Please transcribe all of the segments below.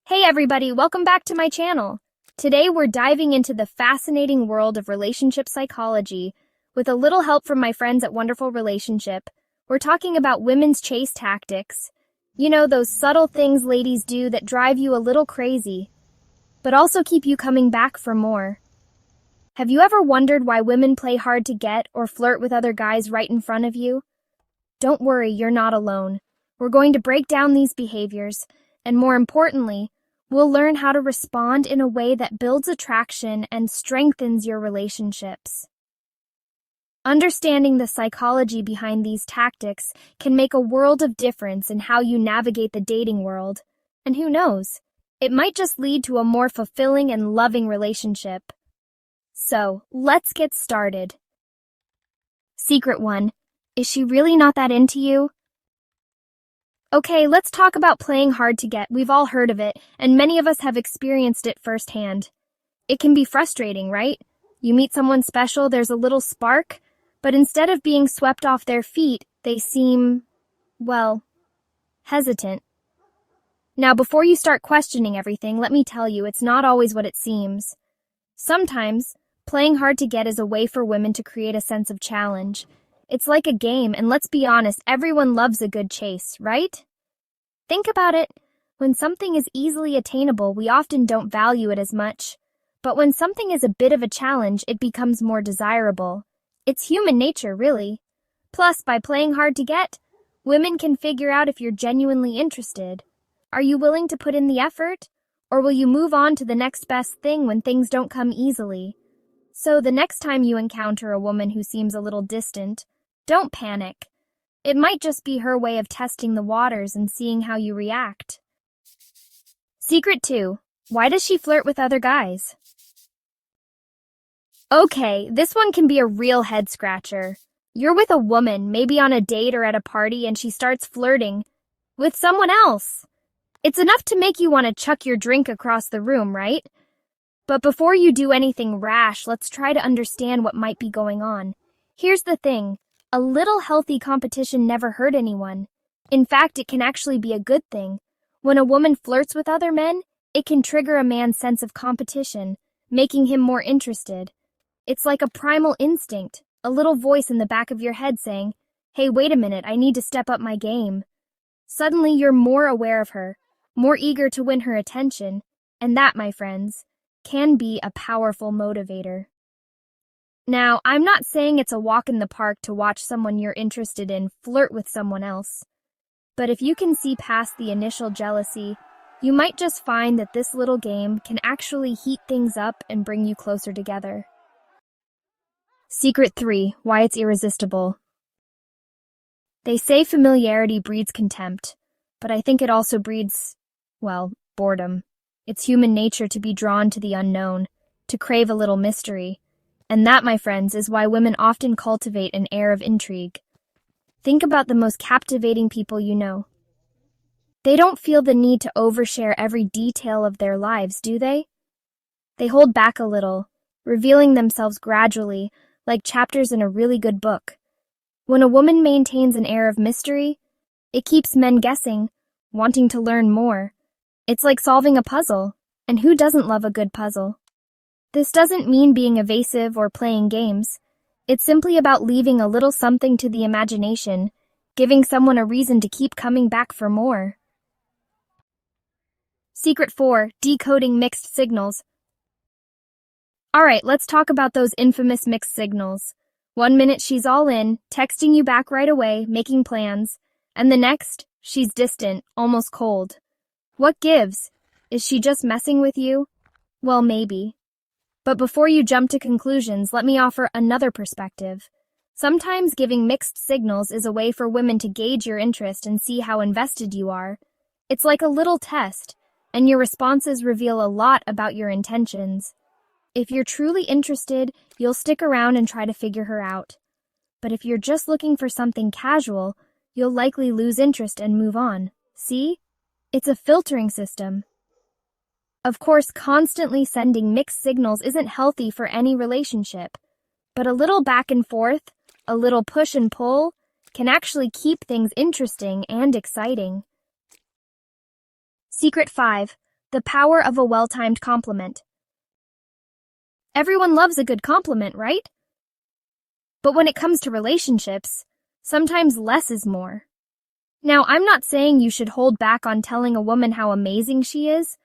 Hey everybody, welcome back to my channel. Today we're diving into the fascinating world of relationship psychology. With a little help from my friends at Wonderful Relationship, we're talking about women's chase tactics. You know, those subtle things ladies do that drive you a little crazy, but also keep you coming back for more. Have you ever wondered why women play hard to get or flirt with other guys right in front of you? Don't worry, you're not alone. We're going to break down these behaviors, and more importantly, we'll learn how to respond in a way that builds attraction and strengthens your relationships. Understanding the psychology behind these tactics can make a world of difference in how you navigate the dating world. And who knows, it might just lead to a more fulfilling and loving relationship. So, let's get started. Secret 1. Is she really not that into you? Okay, let's talk about playing hard to get. We've all heard of it, and many of us have experienced it firsthand. It can be frustrating, right? You meet someone special, there's a little spark, but instead of being swept off their feet, they seem, well, hesitant. Now, before you start questioning everything, let me tell you, it's not always what it seems. Sometimes, playing hard to get is a way for women to create a sense of challenge. It's like a game, and let's be honest, everyone loves a good chase, right? Think about it. When something is easily attainable, we often don't value it as much. But when something is a bit of a challenge, it becomes more desirable. It's human nature, really. Plus, by playing hard to get, women can figure out if you're genuinely interested. Are you willing to put in the effort? Or will you move on to the next best thing when things don't come easily? So the next time you encounter a woman who seems a little distant, don't panic. It might just be her way of testing the waters and seeing how you react. Secret 2. Why does she flirt with other guys? Okay, this one can be a real head-scratcher. You're with a woman, maybe on a date or at a party, and she starts flirting with someone else. It's enough to make you want to chuck your drink across the room, right? But before you do anything rash, let's try to understand what might be going on. Here's the thing. A little healthy competition never hurt anyone. In fact, it can actually be a good thing. When a woman flirts with other men, it can trigger a man's sense of competition, making him more interested. It's like a primal instinct, a little voice in the back of your head saying, "Hey, wait a minute, I need to step up my game." Suddenly, you're more aware of her, more eager to win her attention, and that, my friends, can be a powerful motivator. Now, I'm not saying it's a walk in the park to watch someone you're interested in flirt with someone else. But if you can see past the initial jealousy, you might just find that this little game can actually heat things up and bring you closer together. Secret 3. Why it's irresistible. They say familiarity breeds contempt, but I think it also breeds, well, boredom. It's human nature to be drawn to the unknown, to crave a little mystery. And that, my friends, is why women often cultivate an air of intrigue. Think about the most captivating people you know. They don't feel the need to overshare every detail of their lives, do they? They hold back a little, revealing themselves gradually, like chapters in a really good book. When a woman maintains an air of mystery, it keeps men guessing, wanting to learn more. It's like solving a puzzle, and who doesn't love a good puzzle? This doesn't mean being evasive or playing games. It's simply about leaving a little something to the imagination, giving someone a reason to keep coming back for more. Secret 4. Decoding mixed signals. Alright, let's talk about those infamous mixed signals. 1 minute she's all in, texting you back right away, making plans, and the next, she's distant, almost cold. What gives? Is she just messing with you? Well, maybe. But before you jump to conclusions, let me offer another perspective. Sometimes giving mixed signals is a way for women to gauge your interest and see how invested you are. It's like a little test, and your responses reveal a lot about your intentions. If you're truly interested, you'll stick around and try to figure her out. But if you're just looking for something casual, you'll likely lose interest and move on. See? It's a filtering system. Of course, constantly sending mixed signals isn't healthy for any relationship, but a little back and forth, a little push and pull, can actually keep things interesting and exciting. Secret 5. The power of a well-timed compliment. Everyone loves a good compliment, right? But when it comes to relationships, sometimes less is more. Now, I'm not saying you should hold back on telling a woman how amazing she is,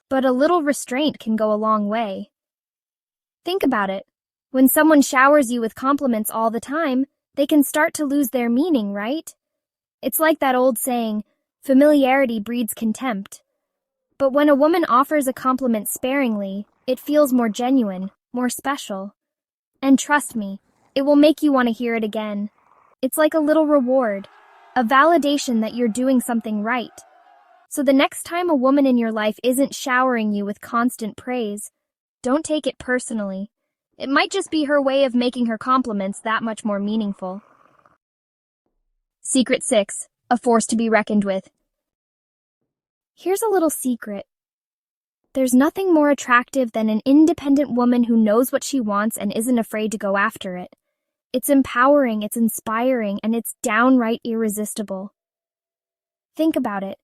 but a little restraint can go a long way. Think about it. When someone showers you with compliments all the time, they can start to lose their meaning, right? It's like that old saying, familiarity breeds contempt. But when a woman offers a compliment sparingly, it feels more genuine, more special. And trust me, it will make you want to hear it again. It's like a little reward, a validation that you're doing something right. So the next time a woman in your life isn't showering you with constant praise, don't take it personally. It might just be her way of making her compliments that much more meaningful. Secret 6. A force to be reckoned with. Here's a little secret. There's nothing more attractive than an independent woman who knows what she wants and isn't afraid to go after it. It's empowering, it's inspiring, and it's downright irresistible. Think about it.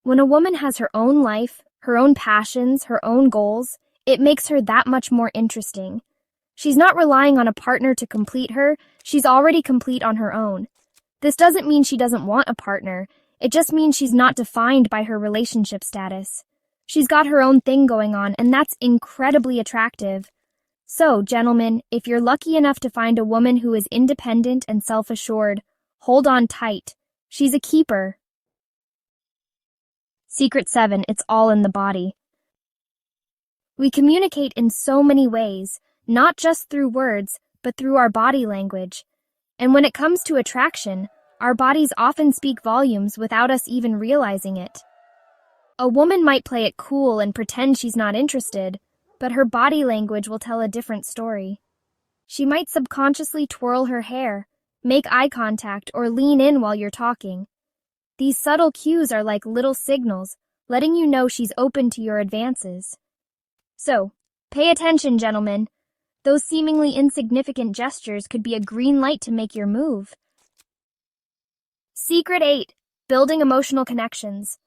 When a woman has her own life, her own passions, her own goals, it makes her that much more interesting. She's not relying on a partner to complete her, she's already complete on her own. This doesn't mean she doesn't want a partner, it just means she's not defined by her relationship status. She's got her own thing going on, and that's incredibly attractive. So, gentlemen, if you're lucky enough to find a woman who is independent and self-assured, hold on tight. She's a keeper. Secret 7. It's all in the body. We communicate in so many ways, not just through words, but through our body language. And when it comes to attraction, our bodies often speak volumes without us even realizing it. A woman might play it cool and pretend she's not interested, but her body language will tell a different story. She might subconsciously twirl her hair, make eye contact, or lean in while you're talking. These subtle cues are like little signals, letting you know she's open to your advances. So, pay attention, gentlemen. Those seemingly insignificant gestures could be a green light to make your move. Secret 8. Building emotional connections.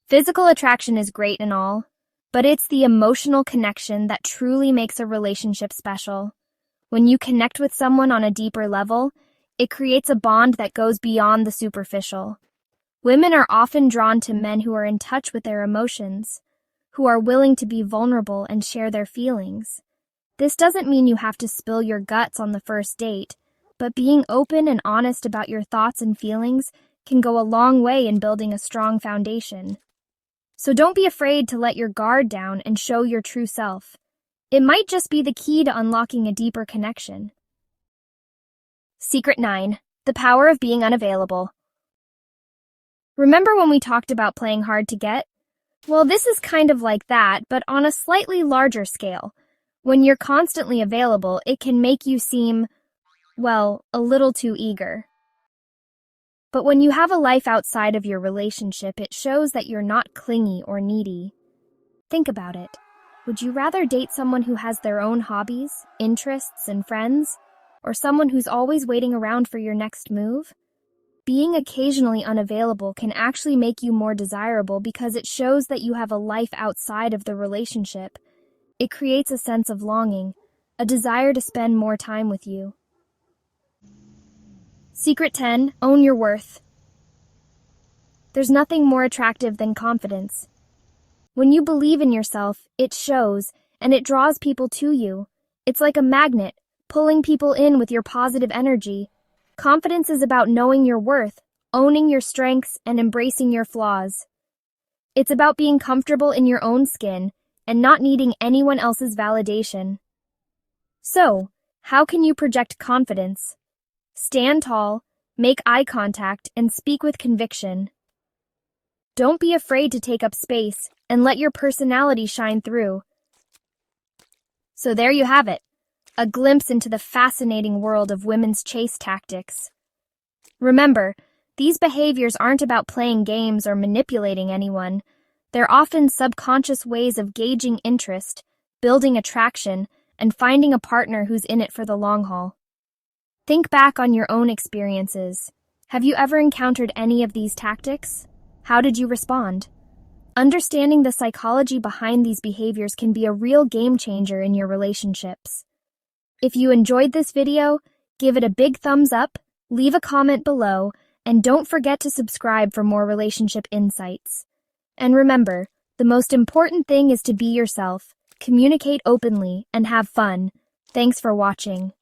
Physical attraction is great and all, but it's the emotional connection that truly makes a relationship special. When you connect with someone on a deeper level, it creates a bond that goes beyond the superficial. Women are often drawn to men who are in touch with their emotions, who are willing to be vulnerable and share their feelings. This doesn't mean you have to spill your guts on the first date, but being open and honest about your thoughts and feelings can go a long way in building a strong foundation. So don't be afraid to let your guard down and show your true self. It might just be the key to unlocking a deeper connection. Secret 9. The power of being unavailable. Remember when we talked about playing hard to get? Well, this is kind of like that, but on a slightly larger scale. When you're constantly available, it can make you seem, well, a little too eager. But when you have a life outside of your relationship, it shows that you're not clingy or needy. Think about it. Would you rather date someone who has their own hobbies, interests, and friends, or someone who's always waiting around for your next move? Being occasionally unavailable can actually make you more desirable because it shows that you have a life outside of the relationship. It creates a sense of longing, a desire to spend more time with you. Secret 10. Own your worth. There's nothing more attractive than confidence. When you believe in yourself, it shows, and it draws people to you. It's like a magnet, pulling people in with your positive energy. Confidence is about knowing your worth, owning your strengths, and embracing your flaws. It's about being comfortable in your own skin and not needing anyone else's validation. So, how can you project confidence? Stand tall, make eye contact, and speak with conviction. Don't be afraid to take up space and let your personality shine through. So there you have it, a glimpse into the fascinating world of women's chase tactics. Remember, these behaviors aren't about playing games or manipulating anyone. They're often subconscious ways of gauging interest, building attraction, and finding a partner who's in it for the long haul. Think back on your own experiences. Have you ever encountered any of these tactics? How did you respond? Understanding the psychology behind these behaviors can be a real game changer in your relationships. If you enjoyed this video, give it a big thumbs up, leave a comment below, and don't forget to subscribe for more relationship insights. And remember, the most important thing is to be yourself, communicate openly, and have fun. Thanks for watching.